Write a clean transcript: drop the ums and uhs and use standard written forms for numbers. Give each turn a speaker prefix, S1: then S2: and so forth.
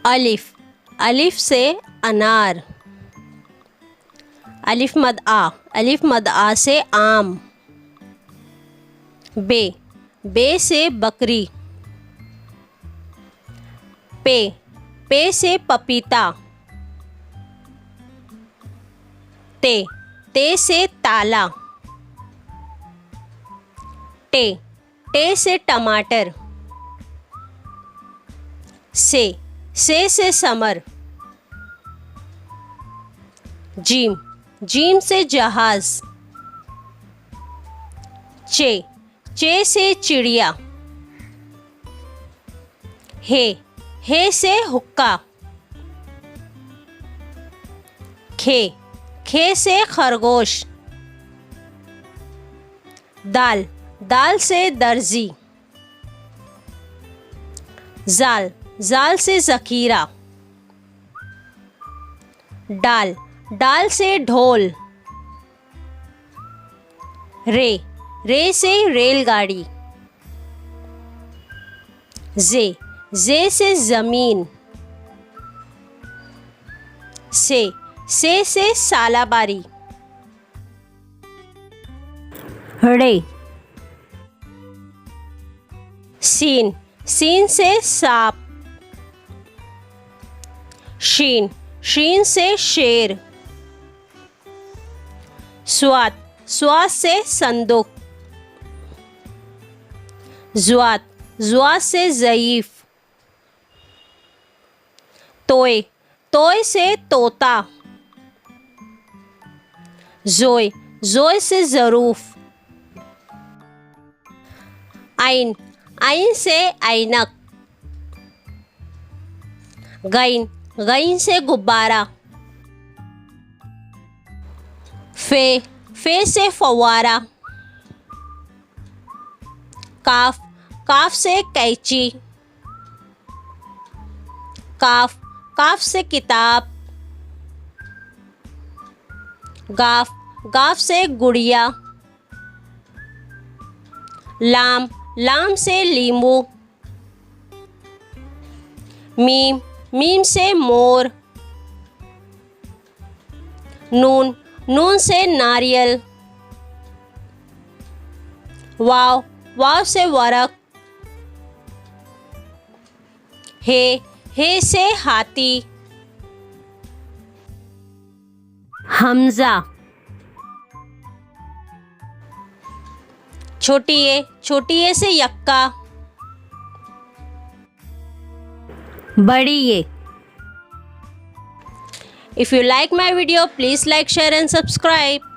S1: अलिफ, अलिफ से अनार। अलिफ मद आ से आम। बे, बे से बकरी। पे से पपीता। ते से ताला। टे से टमाटर। से समर। जीम से जहाज। चे से चिड़िया। हे से हुक्का। खे से खरगोश। दाल से दर्जी। जाल से ज़खीरा। डाल से ढोल। रे से रेलगाड़ी। जे से ज़मीन। से सालाबारी। रे, सीन से सांप। शीन से शेर। स्वाद से संदूक। जुआत से ज़ईफ। तोय से तोता। जोय से ज़रूफ। आइन से ऐनक। गईन से गुब्बारा। फे से फव्वारा। काफ से कैंची। काफ से किताब। गाफ से गुड़िया। लाम से लींबू। मीम से मोर। नून से नारियल। वाव से वरक। हे से हाथी। हमजा, छोटी ए से यक्का। बड़ी ए। If you like my video, please like, share and subscribe.